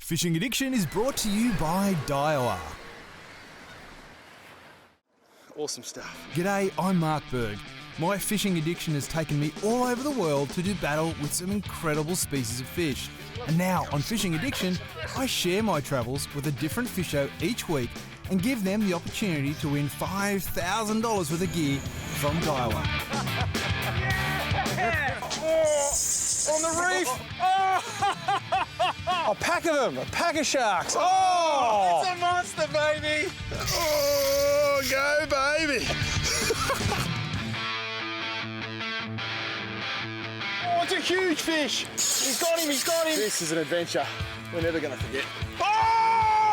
Fishing Addiction is brought to you by Daiwa. Awesome stuff. G'day, I'm MarkBergs. My fishing addiction has taken me all over the world to do battle with some incredible species of fish. And now on Fishing Addiction, I share my travels with a different fisher each week and give them the opportunity to win $5,000 worth of gear from Daiwa. On the reef! A pack of them, a pack of sharks. Oh! It's a monster, baby! Oh, go, baby! Oh, it's a huge fish! He's got him, he's got him! This is an adventure we're never going to forget. Oh!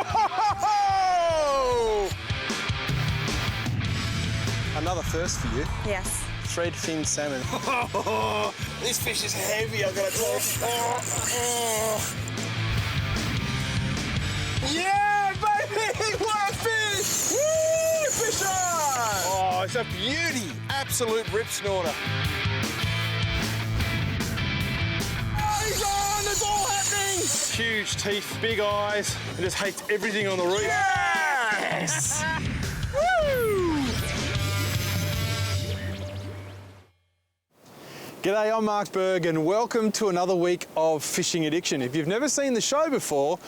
Another first for you. Yes. Thread fin salmon. Oh, this fish is heavy, I've got to tell you. Yeah, baby! What a fish! Woo! Fish on! Oh, it's a beauty. Absolute rip snorter. Oh, he's on! It's all happening! Huge teeth, big eyes, and just hates everything on the reef. Yes! Woo! G'day, I'm MarkBergs and welcome to another week of Fishing Addiction. If you've never seen the show before,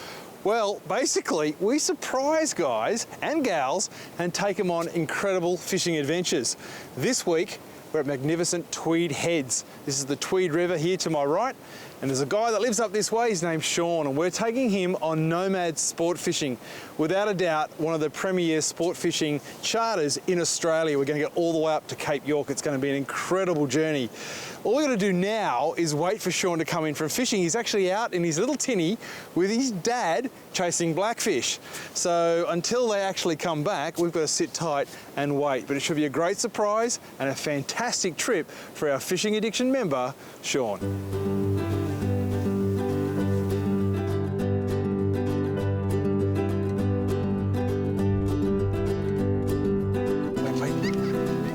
well, basically, we surprise guys and gals and take them on incredible fishing adventures. This week, we're at magnificent Tweed Heads. This is the Tweed River here to my right, and there's a guy that lives up this way, his name's Sean, and we're taking him on nomad sport fishing. Without a doubt, one of the premier sport fishing charters in Australia. We're going to get all the way up to Cape York. It's going to be an incredible journey. All we're going to do now is wait for Sean to come in from fishing. He's actually out in his little tinny with his dad chasing blackfish. So until they actually come back, we've got to sit tight and wait. But it should be a great surprise and a fantastic trip for our Fishing Addiction member, Sean.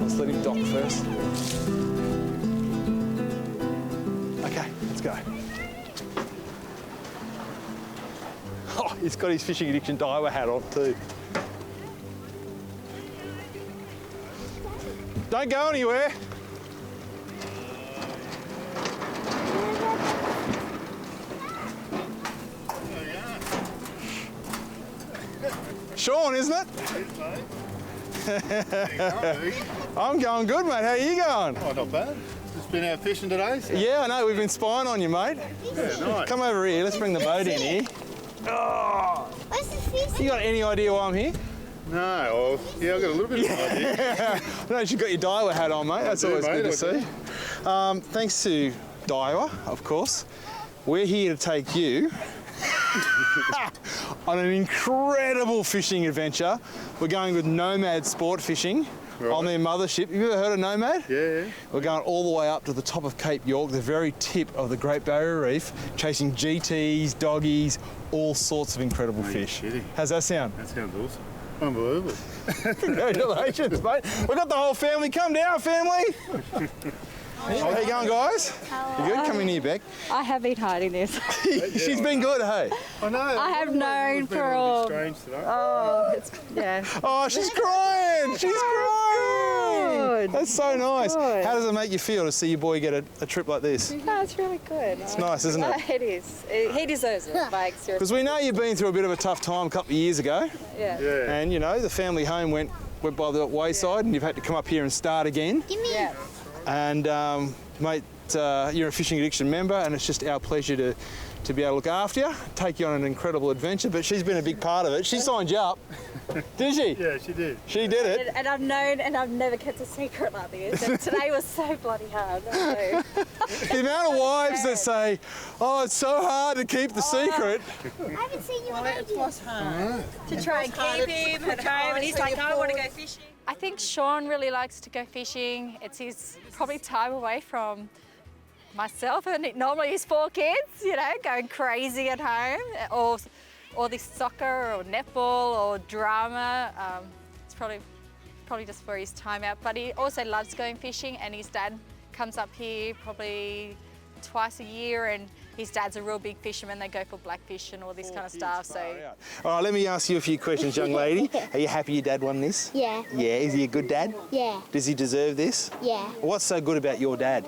Let's let him dock first. Okay, let's go. Oh, he's got his Fishing Addiction Daiwa hat on too. Don't go anywhere. Sean, isn't it? I'm going good, mate. How are you going? Oh, not bad. Just been out fishing today. So. Yeah, I know. We've been spying on you, mate. Yeah, nice. Come over here. Let's bring the boat in here. Oh. What's the fish? You got any idea why I'm here? No, well, yeah, I've got a little bit of an idea. No, you've got your Daiwa hat on, mate. That's always good to see. Thanks to Daiwa, of course, we're here to take you on an incredible fishing adventure. We're going with Nomad Sport Fishing on their mothership. Have you ever heard of Nomad? Yeah. We're going all the way up to the top of Cape York, the very tip of the Great Barrier Reef, chasing GTs, doggies, all sorts of incredible fish. Kidding. How's that sound? That sounds awesome. Unbelievable. Congratulations, mate. We've got the whole family. Come down, family. How you going, guys? You good? Come in here, Beck. I have been hiding this. She's been good, hey? I know. I have known It's been for a little all. bit strange today. Oh, it's, yeah. Oh, she's crying. She's crying. good. That's so nice. Good. How does it make you feel to see your boy get a trip like this? No, it's really good. It's nice, isn't it? It is. He deserves it, like, seriously. Because we know you've been through a bit of a tough time a couple of years ago, Yeah. Yeah. and you know the family home went by the wayside, and you've had to come up here and start again. Yeah. And mate, you're a Fishing Addiction member, and it's just our pleasure to be able to look after you, take you on an incredible adventure. But she's been a big part of it. She signed you up, did she? Yeah, she did. She did it. And I've known, and I've never kept a secret like this. And today was so bloody hard. So. The amount of wives that say, "Oh, it's so hard to keep the secret." I haven't seen you in ages. was hard. To try and keep him at home, and he's like, I want to go fishing. I think Sean really likes to go fishing. It's his probably time away from myself and normally his 4 kids, you know, going crazy at home, or this soccer or netball or drama. It's probably just for his time out. But he also loves going fishing, and his dad comes up here probably twice a year, and his dad's a real big fisherman. They go for blackfish and all this kind of stuff. So, All right, let me ask you a few questions, young lady. Are you happy your dad won this? Yeah. Yeah, is he a good dad? Yeah. Does he deserve this? Yeah. What's so good about your dad?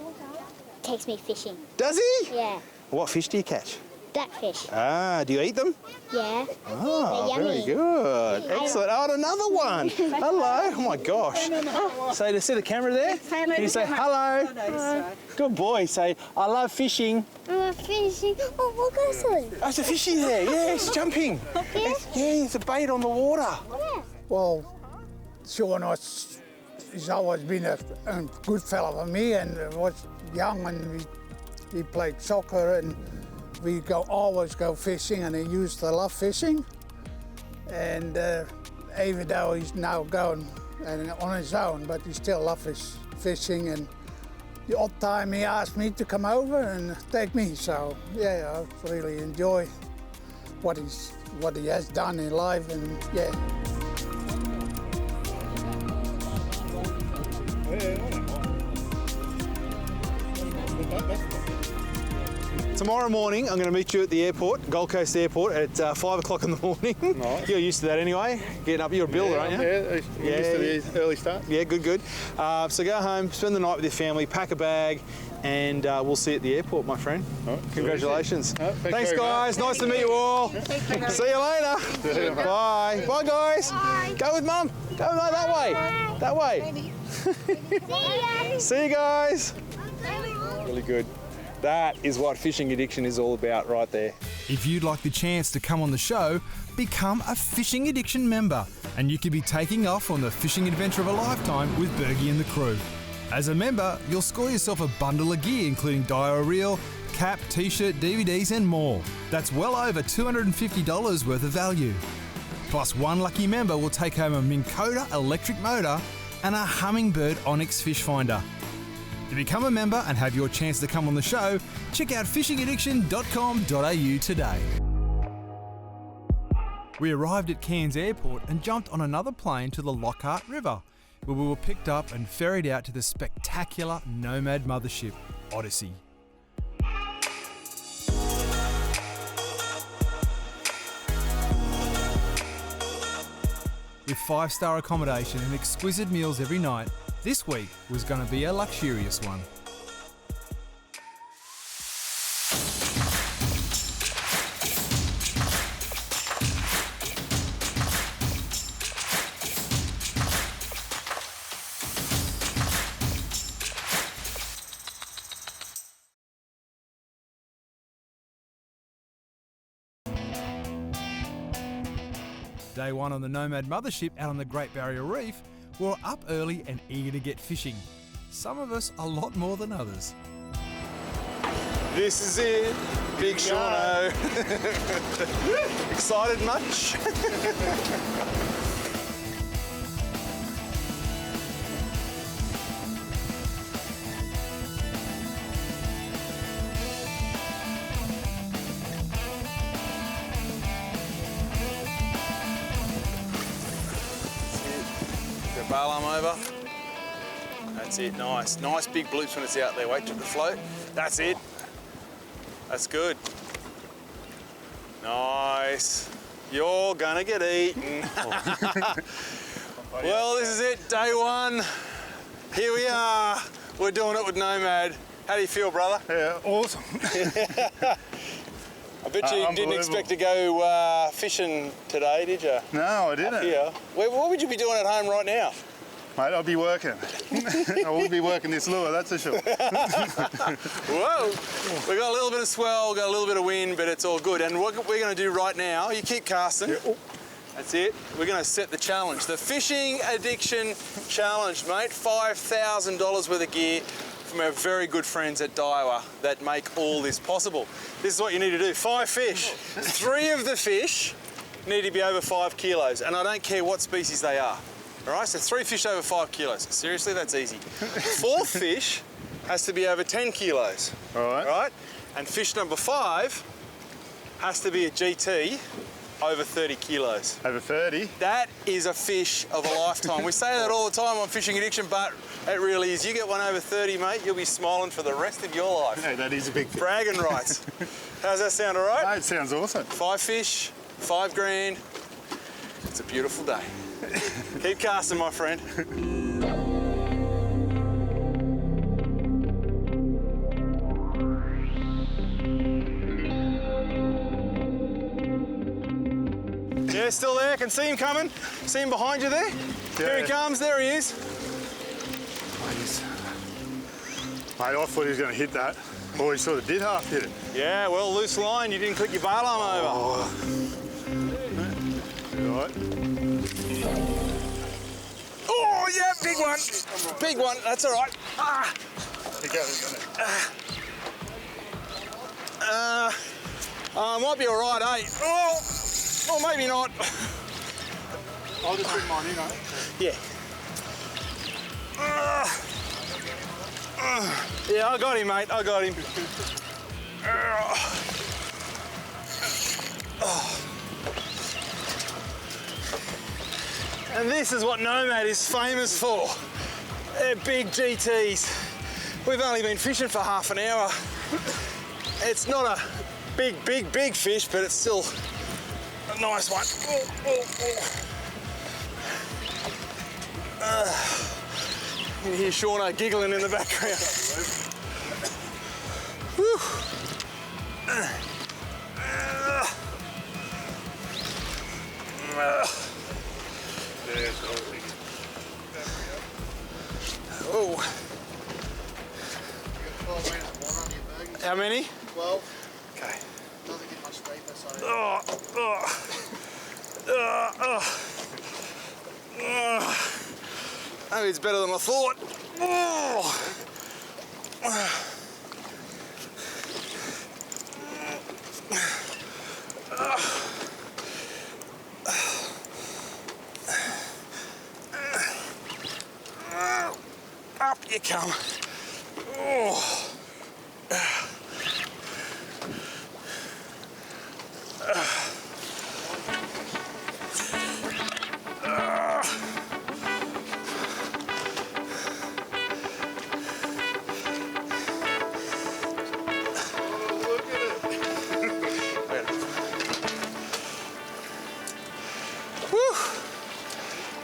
Takes me fishing. Does he? Yeah. What fish do you catch? Blackfish. Ah, do you eat them? Yeah. Oh, They're very yummy. good. Excellent. Oh, and another one. Hello. Oh, my gosh. So to see the camera there, can you say hello? Good boy. Say, I love fishing. I love fishing. Oh, what goes on? Oh, there's a fishy there. Yeah, it's jumping. Yeah? Yeah, it's a bait on the water. Yeah. Well, Sean he's always been a good fella for me, and was young, and he played soccer, and we always go fishing, and he used to love fishing. And even though he's now going on his own, but he still loves his fishing. And the odd time he asked me to come over and take me. So yeah, I really enjoy what he has done in life, and yeah. Tomorrow morning, I'm going to meet you at the airport, Gold Coast Airport, at 5 o'clock in the morning. Nice. You're used to that anyway, getting up. You're a builder, aren't you? Yeah, we're used to the early start. Yeah, good. So go home, spend the night with your family, pack a bag, and we'll see you at the airport, my friend. Right, Congratulations. Right, Thanks, very guys. much. Nice to meet you all. See you later. Bye. Bye, guys. Bye. Go with Mum. Go that way. That way. See ya. See you guys. Really good. That is what fishing addiction is all about right there. If you'd like the chance to come on the show, become a Fishing Addiction member and you could be taking off on the fishing adventure of a lifetime with Bergie and the crew. As a member, you'll score yourself a bundle of gear including dial reel, cap, t-shirt, DVDs and more. That's well over $250 worth of value. Plus one lucky member will take home a Minn Kota electric motor and a Humminbird Onyx fish finder. To become a member and have your chance to come on the show, check out fishingaddiction.com.au today. We arrived at Cairns Airport and jumped on another plane to the Lockhart River, where we were picked up and ferried out to the spectacular Nomad mothership, Odyssey. With 5-star accommodation and exquisite meals every night, this week was going to be a luxurious one. Day one on the Nomad mothership out on the Great Barrier Reef, we were up early and eager to get fishing. Some of us a lot more than others. This is it, Big Shauno. Excited much? Bail arm over. That's it, nice. Nice big bloops when it's out there. Wait till the float. That's it. That's good. Nice. You're gonna get eaten. Well, this is it, day one. Here we are. We're doing it with Nomad. How do you feel, brother? Yeah, awesome. I bet you didn't expect to go fishing today, did you? No, I didn't. Yeah. What would you be doing at home right now? Mate, I'll be working. I won't be working this lure, that's for sure. Whoa! We got a little bit of swell, got a little bit of wind, but it's all good. And what we're going to do right now, you keep casting. Yeah. That's it. We're going to set the challenge. The Fishing Addiction Challenge, mate. $5,000 worth of gear from our very good friends at Daiwa that make all this possible. This is what you need to do. 5 fish. 3 of the fish need to be over 5 kilos, and I don't care what species they are. All right, so 3 fish over 5 kilos. Seriously, that's easy. 4th fish has to be over 10 kilos. All right. Right? And fish number 5 has to be a GT over 30 kilos. Over 30. That is a fish of a lifetime. We say that all the time on Fishing Addiction, but it really is. You get one over 30, mate, you'll be smiling for the rest of your life. Yeah, that is a big fish. Bragging rights. How's that sound, all right? No, it sounds awesome. 5 fish, 5 grand. It's a beautiful day. Keep casting, my friend. Yeah, still there. Can see him coming. See him behind you there? Yeah. Here he comes. There he is. Mate, I thought he was going to hit that. Or he sort of did half hit it. Yeah, well, loose line. You didn't click your bail arm over. Oh. Right. Oh, yeah, big one. Big one. That's all right. Ah. He goes, isn't it? Might be all right, eh? Oh, maybe not. I'll just bring mine in, eh? Yeah. Yeah, I got him, mate. I got him. And this is what Nomad is famous for. They're big GTs. We've only been fishing for half an hour. It's not a big fish, but it's still a nice one. You can hear Shauna giggling in the background. Whew. Oh. How many? 12. Okay. Doesn't get much deeper, so. Oh, it's better than I thought. Up you come.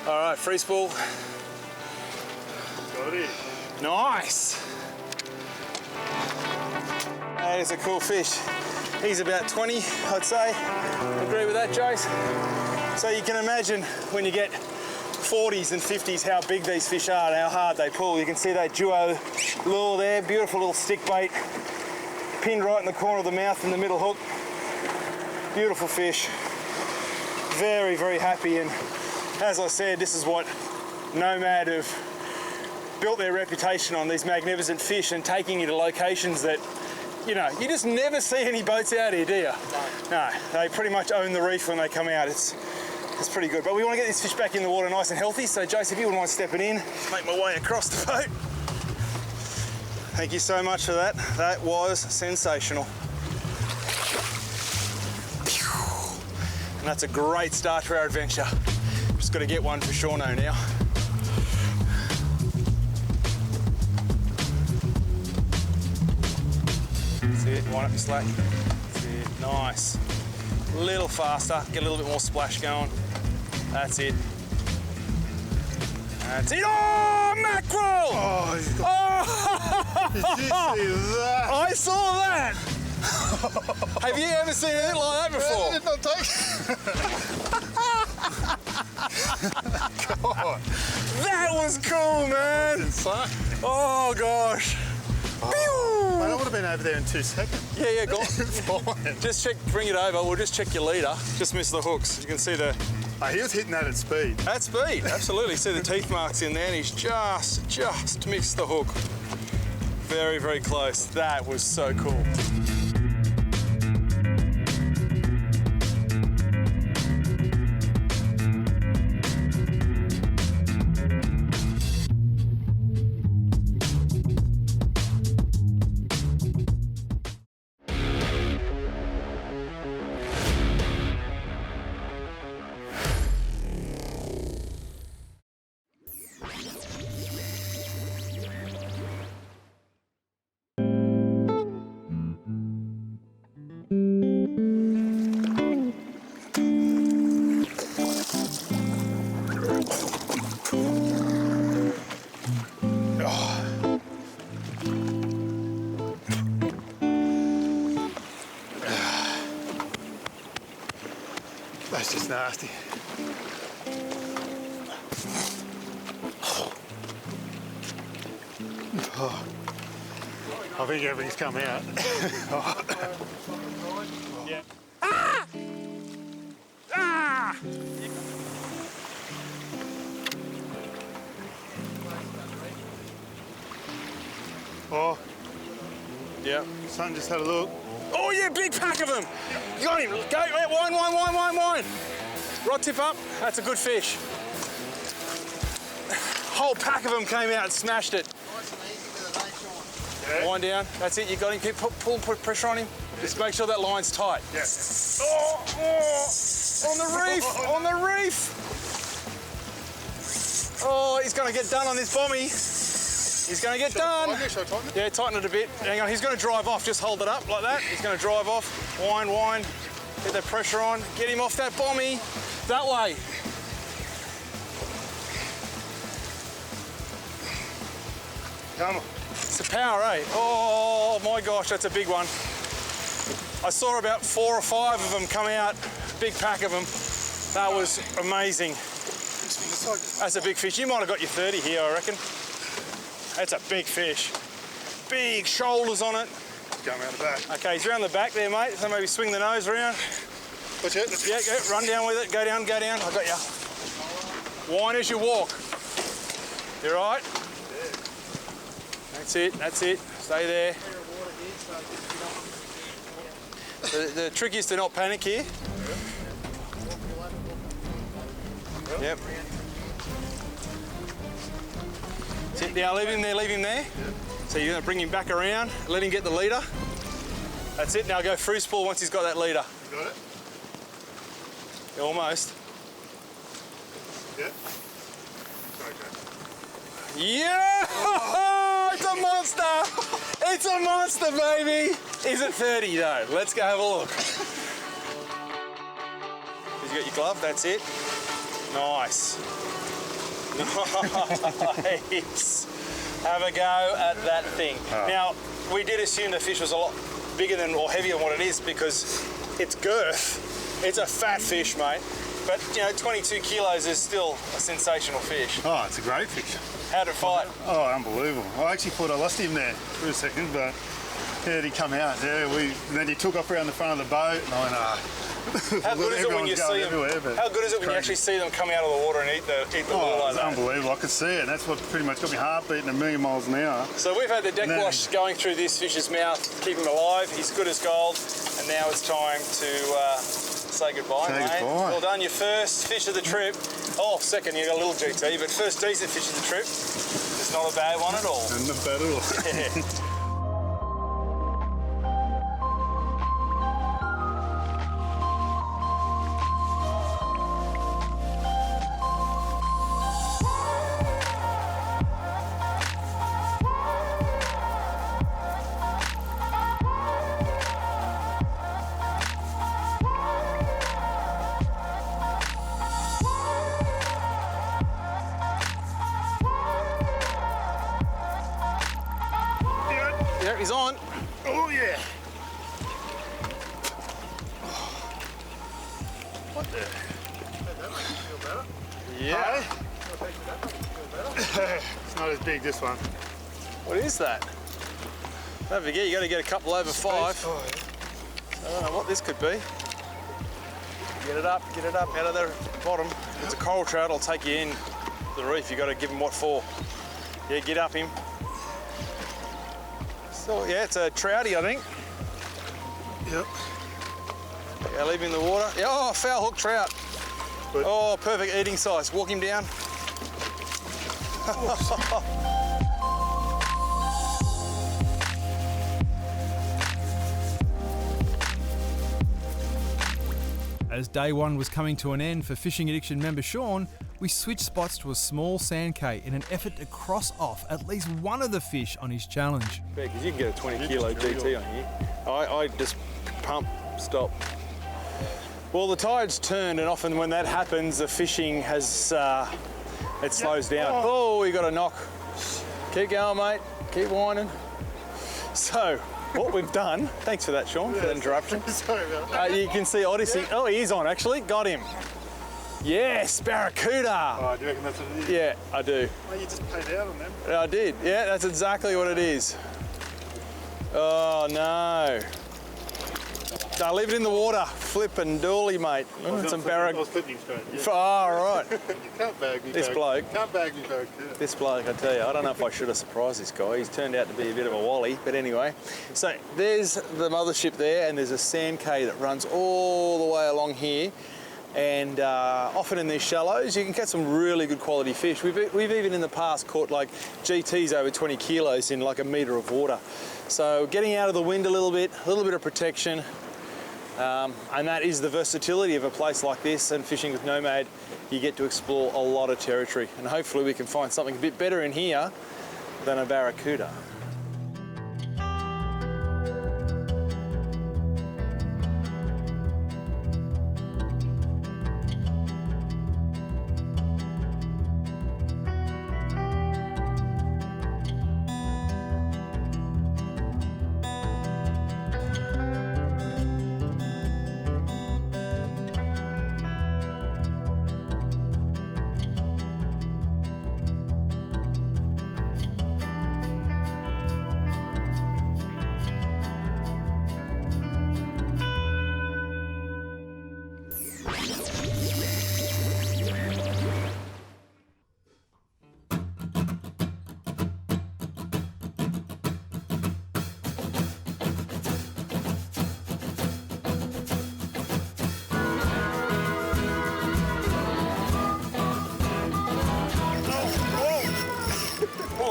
All right, free spool. Got it. Nice. That is a cool fish. He's about 20, I'd say. Agree with that, Jace? So you can imagine when you get 40s and 50s how big these fish are and how hard they pull. You can see that duo lure there, beautiful little stick bait, pinned right in the corner of the mouth in the middle hook. Beautiful fish. Very, very happy, and as I said, this is what Nomad have built their reputation on, these magnificent fish, and taking you to locations that, you know, you just never see any boats out here, do you? No, they pretty much own the reef when they come out. It's pretty good. But we want to get this fish back in the water nice and healthy, so Jace, if you wouldn't mind stepping in, make my way across the boat. Thank you so much for that. That was sensational. And that's a great start to our adventure. Just got to get one for Shauno now. That's it, wind up your slack. That's it, nice. A little faster, get a little bit more splash going. That's it. That's it. Oh, mackerel! Oh, he's got... Oh! Did you see that? I saw that! Have you ever seen anything like that before? Did not take. God. That was cool, man! Insane. Oh, gosh. Mate, I would have been over there in 2 seconds. Yeah, go on. Fine. Just check, bring it over. We'll just check your leader. Just missed the hooks. You can see the... Oh, he was hitting that at speed. At speed, absolutely. See the teeth marks in there, and he's just missed the hook. Very, very close. That was so cool. That's just nasty. Oh. I think everything's come out. Yeah. Ah! Ah! Oh. Yeah. Son just had a look. Oh yeah, big pack of them. You got him. Go, wine. Rod tip up. That's a good fish. Whole pack of them came out and smashed it. Yeah. Wind down. That's it. You got him. Keep put pressure on him. Just make sure that line's tight. Yeah. Oh, on the reef. On the reef. Oh, he's going to get done on this bommy. He's going to get done. Yeah, tighten it a bit. Hang on, he's going to drive off. Just hold it up like that. He's going to drive off. Wind. Get that pressure on. Get him off that bommy. That way. Come on. It's the power, eh? Oh my gosh, that's a big one. I saw about 4 or 5 of them come out. Big pack of them. That was amazing. That's a big fish. You might have got your 30 here, I reckon. That's a big fish. Big shoulders on it. Come out the back. Okay, he's around the back there, mate. So maybe swing the nose around. Watch it. Yeah, go, run down with it. Go down. I got you. Whine as you walk. You all right? Yeah. That's it. Stay there. The trick is to not panic here. Yep. Sit down, leave him there. So you're going to bring him back around, let him get the leader. That's it, now go free spool once he's got that leader. You got it? Yeah, almost. Yeah. Okay. Yeah! Oh, it's a monster! It's a monster, baby! Is it 30 though? Let's go have a look. You got your glove, that's it. Nice. Nice. Have a go at that thing. Now, we did assume the fish was a lot bigger than or heavier than what it is because its girth. It's a fat fish, mate. But, 22 kilos is still a sensational fish. Oh, it's a great fish. How'd it fight? Oh, unbelievable. I actually thought I lost him there for a second, but yeah, he come out. Yeah, then he took off around the front of the boat, and I went, How good is it when you see them? How good is it when you actually see them come out of the water and eat the lure like it's that? unbelievable. I could see it. That's what pretty much got my heart beating a million miles an hour. So we've had the deck wash going through this fish's mouth, keep him alive. He's good as gold, and now it's time to say goodbye, mate. Well done, your first fish of the trip. Oh, second, you got a little GT, but first decent fish of the trip. It's not a bad one at all. Not bad at all. Yeah. There, he's on. Oh, yeah. What the? Yeah. It's not as big, this one. What is that? Don't forget, you got to get a couple over 5. I don't know what this could be. Get it up out of the bottom. If it's a coral trout, it'll take you in the reef. You got to give him what for. Yeah, get up him. So, yeah, it's a troutie, I think. Yep. Yeah, leave him in the water. Yeah, oh, foul hook trout. Good. Oh, perfect eating size. Walk him down. As day one was coming to an end for Fishing Addiction member Sean, we switched spots to a small sand K in an effort to cross off at least one of the fish on his challenge. Yeah, because you can get a 20 kilo GT on here. I just pump, stop. Well, the tide's turned, and often when that happens, the fishing has, it slows down. Oh, you got a knock. Keep going, mate. Keep whining. So, what we've done, thanks for that, Sean, for the interruption. Sorry about that. You can see Odyssey. Oh, he is on actually. Got him. Yes, barracuda. Oh, do you reckon that's what it is? Yeah, I do. Oh, you just paid out on them. I did. Yeah, that's exactly what it is. Oh no. No, leave it in the water. Flippin' dooly, mate. I was flipping straight. Yeah. Oh, right. You can't bag me. This bloke. Can't bag me, barracuda. This bloke, I tell you, I don't know if I should have surprised this guy. He's turned out to be a bit of a wally, but anyway. So there's the mothership there, and there's a sand cay that runs all the way along here. And often in these shallows, you can catch some really good quality fish. We've even in the past caught like GTs over 20 kilos in like a metre of water. So getting out of the wind a little bit of protection, and that is the versatility of a place like this. And fishing with Nomad, you get to explore a lot of territory, and hopefully we can find something a bit better in here than a barracuda.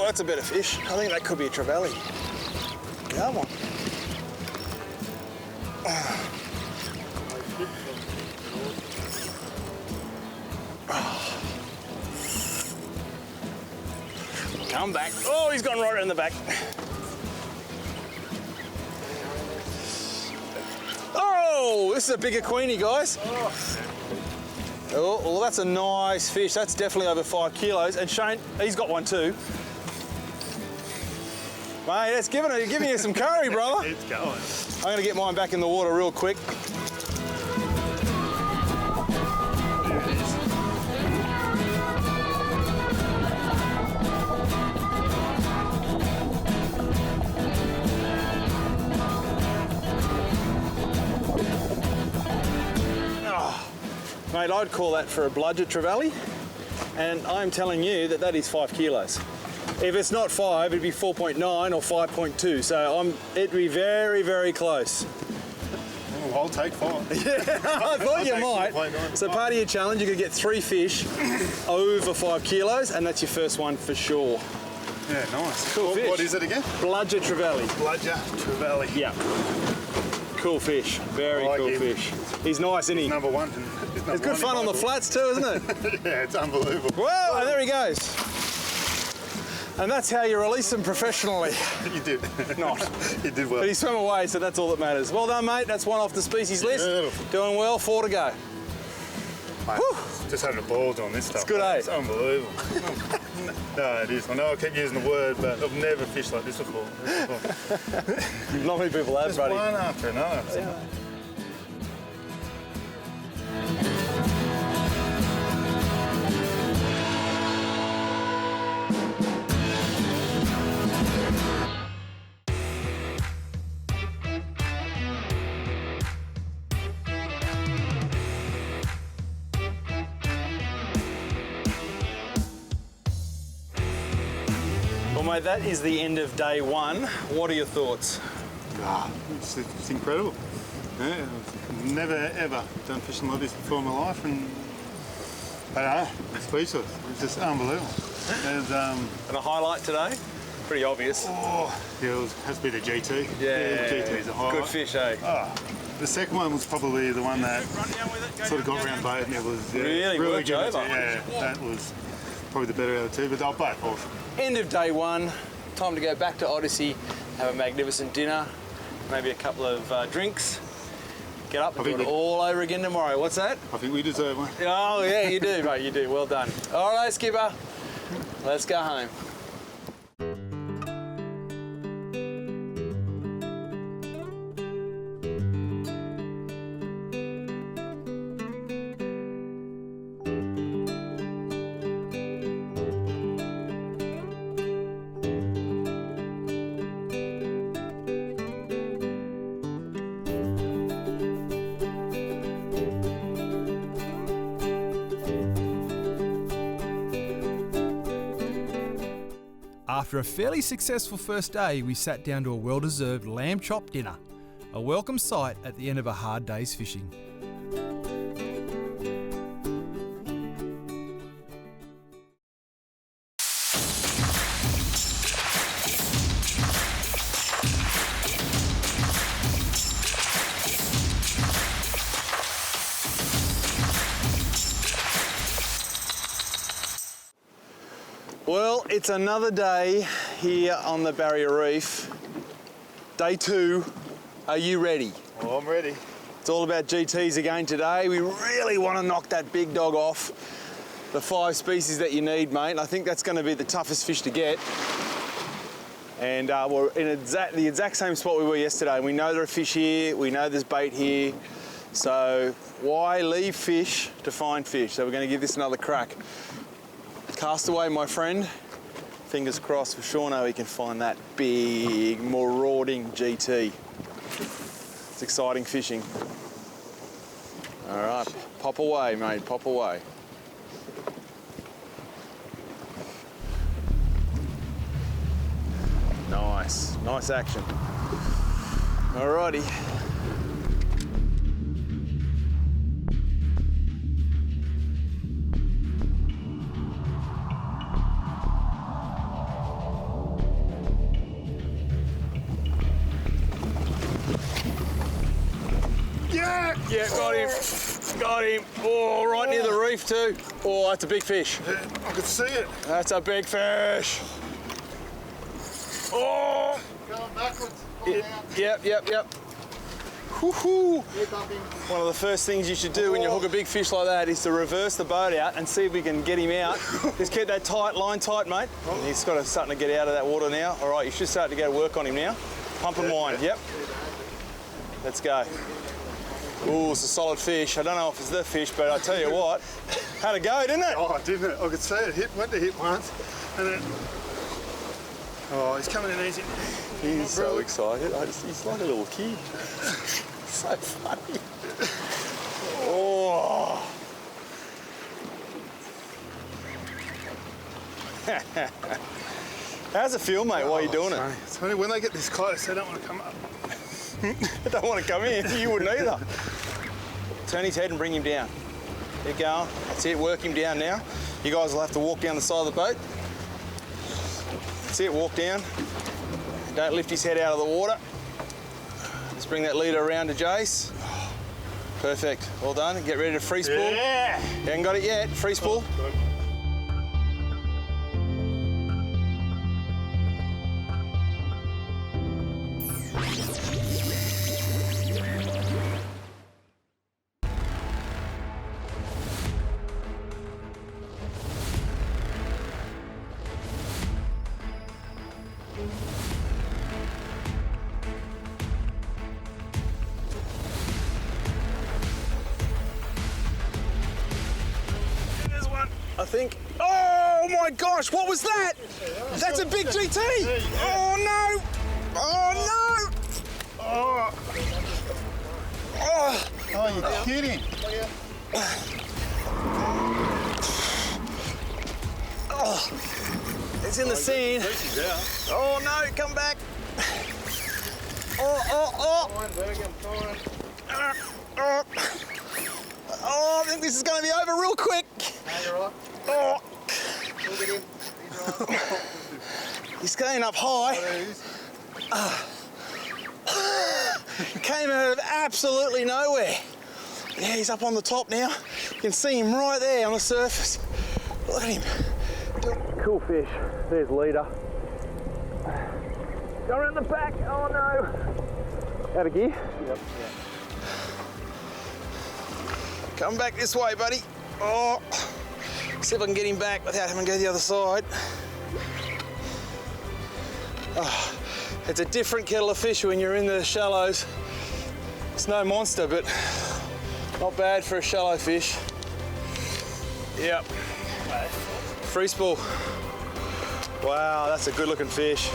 That's a better fish. I think that could be a trevally. Come on. Come back. Oh, he's gone right in the back. Oh, this is a bigger Kokanee, guys. Oh, well, that's a nice fish. That's definitely over 5 kilos. And Shane, he's got one too. Mate, it's giving you some curry, brother. It's going. I'm going to get mine back in the water real quick. There it is. Oh, mate, I'd call that for a bludger trevally. And I'm telling you that is 5 kilos. If it's not 5, it'd be 4.9 or 5.2. So it'd be very, very close. Oh, I'll take 5. Yeah, I thought you might. So part of your challenge, you're gonna get 3 fish over 5 kilos, and that's your first one for sure. Yeah, nice. Cool fish. What is it again? Bludger trevally. Bludger trevally. Yeah. Cool fish. Very I like cool him. fish. He's nice, isn't he? Number one. It's good fun on the flats too, isn't it? Yeah, it's unbelievable. Whoa, and there he goes. And that's how you release them professionally. You did. Not. You did well. But he swam away, so that's all that matters. Well done, mate. That's one off the species list. Beautiful. Doing well, 4 to go. Mate, just having a ball doing this stuff. It's good, eh? It's unbelievable. No, it is. I know I keep using the word, but I've never fished like this before. Not many people have, Just buddy. one after another. Yeah. Well, mate, that is the end of day 1. What are your thoughts? It's incredible. Yeah, I've never ever done fishing like this before in my life, and I don't know, speechless. It's just unbelievable. There's, And a highlight today? Pretty obvious. yeah, it has to be the GT. Yeah, the GT is a highlight. good fish, eh? The second one was probably the one that sort of got round boat, and it was Really worked good. over. Yeah, that was probably the better out of the two, but they're both awesome. End of day 1. Time to go back to Odyssey, have a magnificent dinner, maybe a couple of drinks. Get up and do it all over again tomorrow. What's that? I think we deserve one. Oh, yeah, you do, mate, you do. Well done. All right, skipper. Let's go home. After a fairly successful first day, we sat down to a well-deserved lamb chop dinner, a welcome sight at the end of a hard day's fishing. Well, it's another day here on the Barrier Reef. Day 2. Are you ready? Oh, I'm ready. It's all about GTs again today. We really want to knock that big dog off the 5 species that you need, mate. I think that's going to be the toughest fish to get. And we're in the exact same spot we were yesterday. We know there are fish here. We know there's bait here. So why leave fish to find fish? So we're going to give this another crack. Cast away, my friend. Fingers crossed for Shauno he can find that big, marauding GT. It's exciting fishing. All right, pop away, mate, pop away. Nice, nice action. All righty. Yeah, got him. Got him. Oh, right near the reef too. Oh, that's a big fish. Yeah, I could see it. That's a big fish. Oh! Going backwards. Yep. Woohoo! One of the first things you should do when you hook a big fish like that is to reverse the boat out and see if we can get him out. Just keep that line tight, mate. He's starting to get out of that water now. All right, you should start to go to work on him now. Pump and wind, yep. Let's go. Ooh, it's a solid fish. I don't know if it's the fish, but I tell you what, how'd it go, didn't it? Oh, didn't it? I could see it. Went to hit once, and then... Oh, he's coming in easy. He's so excited. He's like a little kid. So funny. Oh. How's it feel, mate, while you're doing it? It's funny, when they get this close, they don't want to come up. I don't want to come in. You wouldn't either. Turn his head and bring him down. There you go. That's it. Work him down now. You guys will have to walk down the side of the boat. That's it. Walk down. Don't lift his head out of the water. Just bring that leader around to Jace. Perfect. Well done. Get ready to free spool. Yeah. You haven't got it yet. Free spool. I think. Oh my gosh, what was that? That's a big GT! Oh no! Oh no! Oh, you're kidding. Oh, it's in the sand. Oh no, come back. Oh. Oh, I think this is going to be over real quick. Oh. He's going up high. Came out of absolutely nowhere. Yeah, he's up on the top now. You can see him right there on the surface. Look at him. Cool fish. There's leader. Go around the back. Oh no. Out of gear? Yep. Come back this way, buddy. Oh. See if I can get him back without having to go the other side. Oh. It's a different kettle of fish when you're in the shallows. It's no monster, but not bad for a shallow fish. Yep. Free spool. Wow, that's a good looking fish.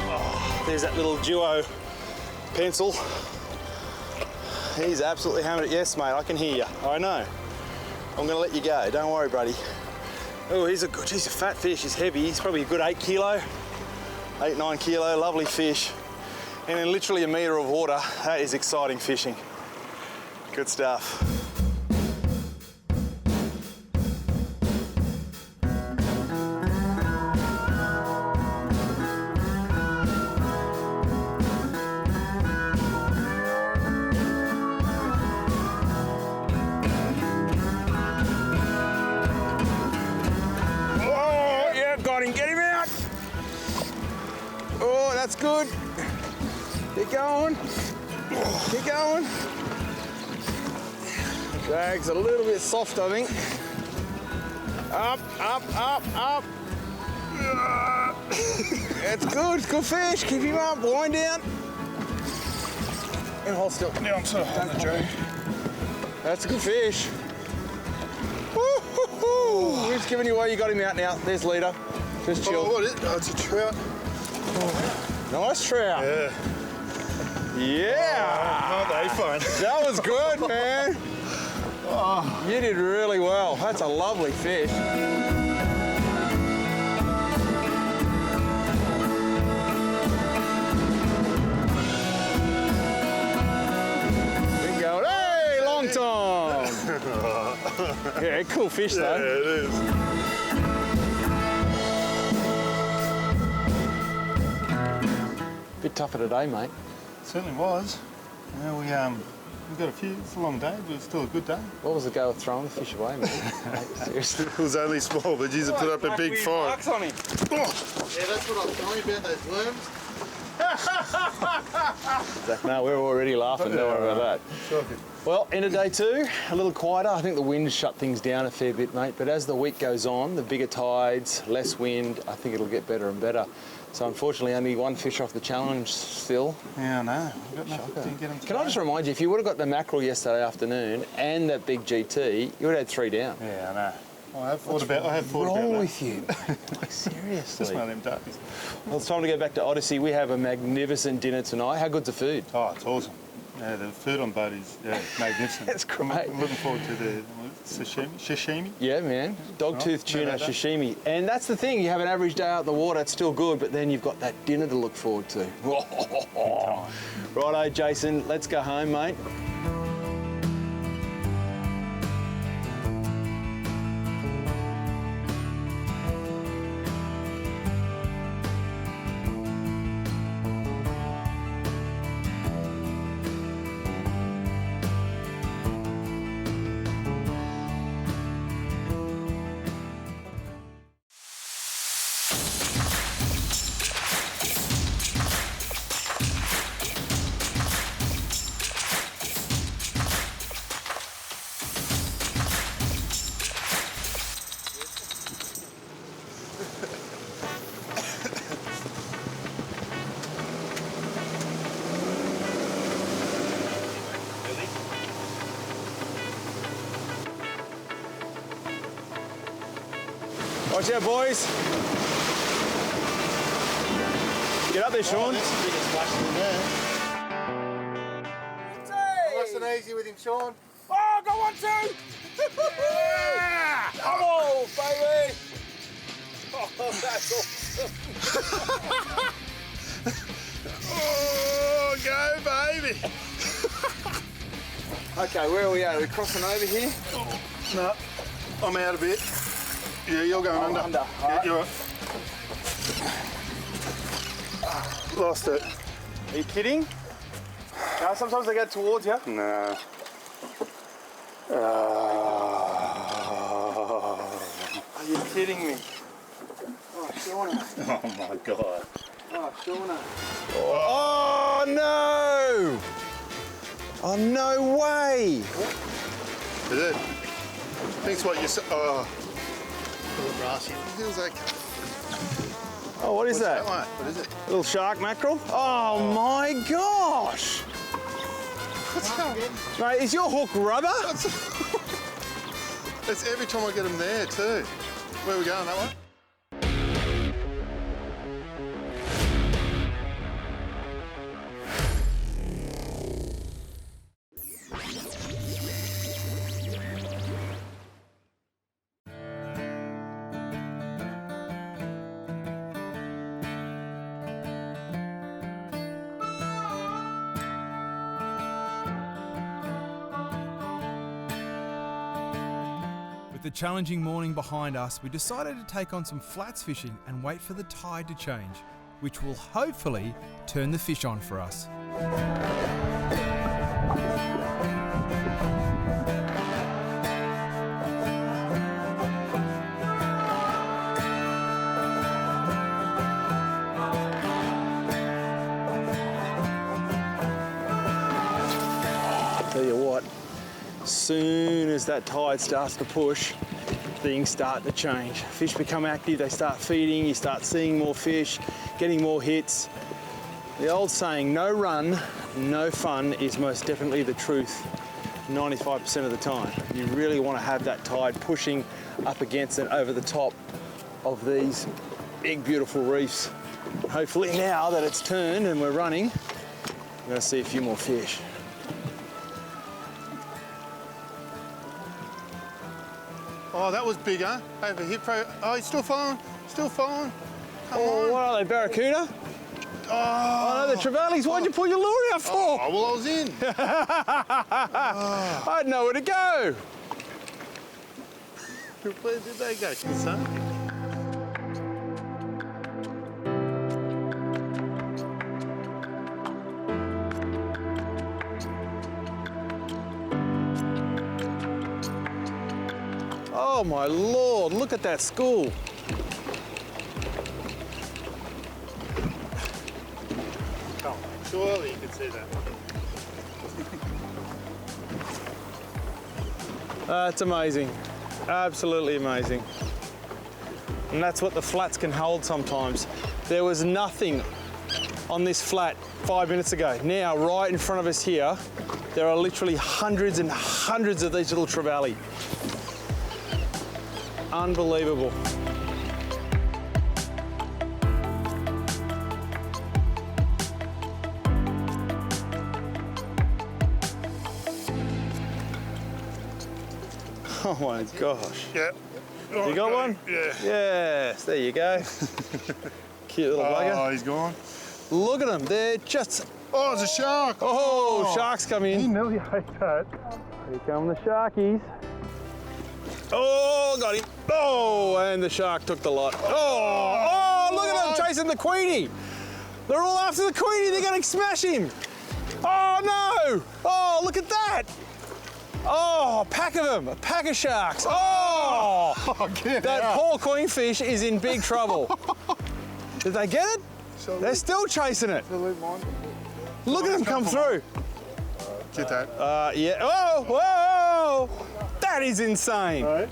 Oh, there's that little duo pencil. He's absolutely hammered it. Yes, mate, I can hear you. I know. I'm gonna let you go. Don't worry, buddy. Oh, he's a fat fish. He's heavy. He's probably a good 8 kilo, 8, 9 kilo. Lovely fish. And in literally a metre of water, that is exciting fishing. Good stuff. Oh, yeah, got him. Get him out. Oh, that's good. Keep going. Keep going. Drag's a little bit soft, I think. Up, up, up, up. It's good. Good fish. Keep him up. Wind down. And hold still. Yeah, I'm sort of holding the drag. That's a good fish. Woo-hoo-hoo. We've given you away. You got him out now. There's leader. Just chill. Oh, what is it? Oh, it's a trout. Nice trout. Yeah. Yeah. Aren't they fun? That was good, man. Oh, you did really well. That's a lovely fish. Been going, hey, long time. Yeah, cool fish though. Yeah, it is. Bit tougher today, mate. Certainly was. Yeah, we got a few. It's a long day, but it's still a good day. What was the go of throwing the fish away, mate? Seriously. It was only small, but geez, it put up a big fight. Marks on him. Yeah, that's what I was telling you about those worms. No, we're already laughing. Don't worry about that. Shocking. Well, end of day 2, a little quieter. I think the wind shut things down a fair bit, mate. But as the week goes on, the bigger tides, less wind, I think it'll get better and better. So unfortunately, only 1 fish off the challenge still. Yeah, I know. We've got nothing to get them Can I just remind you, if you would have got the mackerel yesterday afternoon and that big GT, you would have had 3 down. Yeah, I know. I have thought about that. What's wrong with you? Like, seriously. Just one of them days. Well, it's time to go back to Odyssey. We have a magnificent dinner tonight. How good's the food? Oh, it's awesome. Yeah, the food on boat is magnificent. That's great. I'm looking forward to the sashimi. Yeah, man. Dogtooth tuna sashimi. And that's the thing, you have an average day out in the water, it's still good, but then you've got that dinner to look forward to. Righto, Jason, let's go home, mate. Watch out, boys. Get up there, Sean. That's the biggest splash in there. Nice and easy with him, Sean. Oh, go 1, 2. Yeah! Come on, baby. Oh, that's awesome. Oh, go, baby. Okay, where are we at? Are we crossing over here? No, I'm out a bit. Yeah, you're going under. Under. Yeah, All right. you're right. Lost it. Are you kidding? No, sometimes they go towards you. No. Are you kidding me? Oh, Shauna. Oh my God. Oh, Shauna. Oh, no! Oh, no way! Is it? Thanks what you said. Oh. A little brassy. Feels okay. Oh, what is that? One? What is it? Little shark mackerel? Oh, my gosh! What's that? Mate, is your hook rubber? It's every time I get them there too. Where are we going, that way? the challenging morning behind us, we decided to take on some flats fishing and wait for the tide to change, which will hopefully turn the fish on for us. Tell you what, as soon as that tide starts to push, things start to change. Fish become active, they start feeding, you start seeing more fish, getting more hits. The old saying, no run, no fun, is most definitely the truth 95% of the time. You really want to have that tide pushing up against and over the top of these big, beautiful reefs. Hopefully now that it's turned and we're running, we're going to see a few more fish. Oh, that was bigger. Over here, oh, he's still following, still following. Come Oh, on. what are they, barracuda? Oh, no, the trevallies. Why'd you pull your lure out for? Oh, well, I was in. I had nowhere to go. Where did they go, son? Oh my Lord, look at that school. Come on, surely you can see that. That's amazing, absolutely amazing. And that's what the flats can hold sometimes. There was nothing on this flat 5 minutes ago. Now, right in front of us here, there are literally hundreds and hundreds of these little trevally. Unbelievable. Oh my gosh. Yeah. You got one? Yeah. Yes, there you go. Cute little bugger. Oh, he's gone. Look at them, they're just... Oh, it's a shark. Oh, sharks come in. Humiliate that. Here come the sharkies. Oh, got him. Oh, and the shark took the lot. Oh, look at them chasing the Queenie. They're all after the Queenie. They're going to smash him. Oh, no. Oh, look at that. Oh, a pack of them. A pack of sharks. Oh, that poor queenfish is in big trouble. Did they get it? They're still chasing it. Look at them come through. Get that. Yeah. Oh, whoa. That is insane. Right.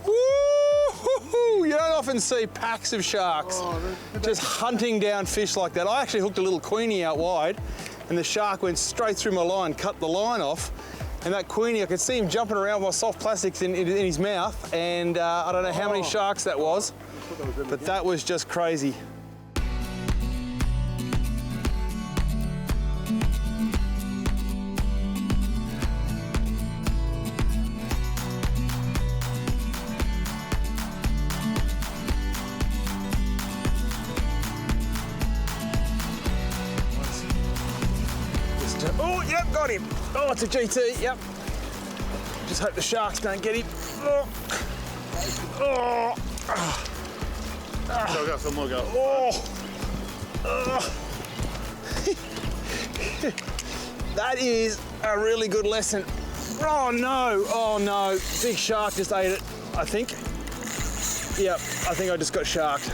Woo-hoo-hoo. You don't often see packs of sharks just hunting down fish like that. I actually hooked a little Queenie out wide and the shark went straight through my line, cut the line off. And that Queenie, I could see him jumping around with my soft plastics in his mouth. And I don't know how many sharks that was, but that was just crazy. Oh, yep, got him. Oh, it's a GT, yep. Just hope the sharks don't get him. Oh. Oh. So go, some more go. Oh. That is a really good lesson. Oh no, big shark just ate it, I think. Yep, I think I just got sharked.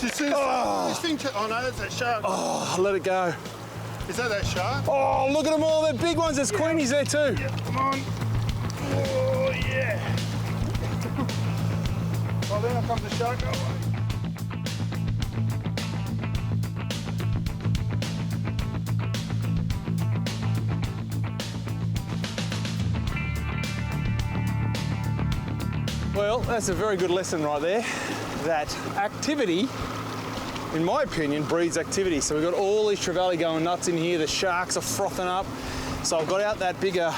This thing, oh no, that's that shark. Oh, let it go. Is that shark? Oh, look at them all, they're big ones. There's Queenies there too. Yeah, come on. Oh, yeah. Well, then comes the shark. Well, that's a very good lesson right there. That activity, in my opinion, breeds activity. So we've got all these trevally going nuts in here. The sharks are frothing up. So I've got out that bigger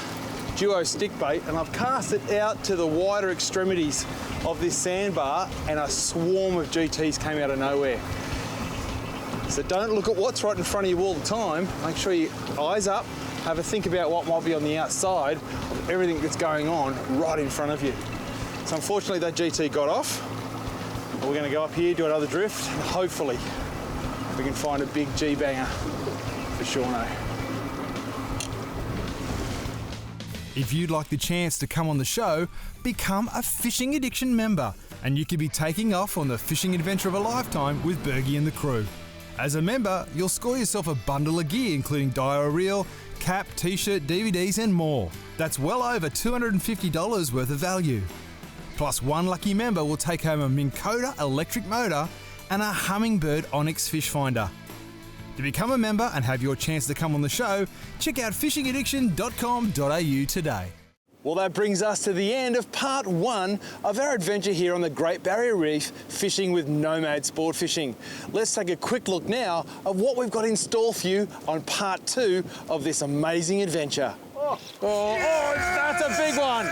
duo stick bait and I've cast it out to the wider extremities of this sandbar and a swarm of GTs came out of nowhere. So don't look at what's right in front of you all the time. Make sure your eyes up, have a think about what might be on the outside of everything that's going on right in front of you. So unfortunately that GT got off. But we're going to go up here, do another drift, and hopefully we can find a big G-banger for Shauno. If you'd like the chance to come on the show, become a Fishing Addiction member and you could be taking off on the fishing adventure of a lifetime with Bergie and the crew. As a member, you'll score yourself a bundle of gear including dyno reel, cap, t-shirt, DVDs and more. That's well over $250 worth of value. Plus one lucky member will take home a Minn Kota electric motor and a Humminbird Onyx fish finder. To become a member and have your chance to come on the show, check out fishingaddiction.com.au today. Well, that brings us to the end of part 1 of our adventure here on the Great Barrier Reef, fishing with Nomad Sport Fishing. Let's take a quick look now of what we've got in store for you on part 2 of this amazing adventure. That's a big one.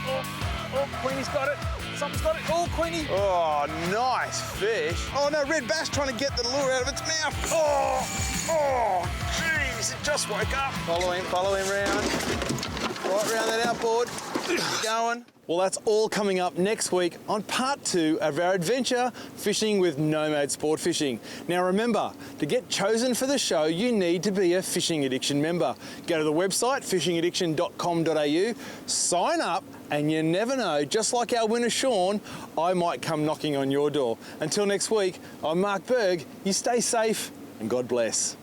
Oh, Queenie's got it. Something's got it. Oh, Queenie. Oh, nice fish. Oh, no, red bass trying to get the lure out of its mouth. Oh, jeez, it just woke up. Follow him round. Right round that outboard. Keep going. Well, that's all coming up next week on part 2 of our adventure fishing with Nomad Sport Fishing. Now remember, to get chosen for the show, you need to be a Fishing Addiction member. Go to the website, fishingaddiction.com.au, sign up, and you never know, just like our winner Sean, I might come knocking on your door. Until next week, I'm Mark Berg. You stay safe and God bless.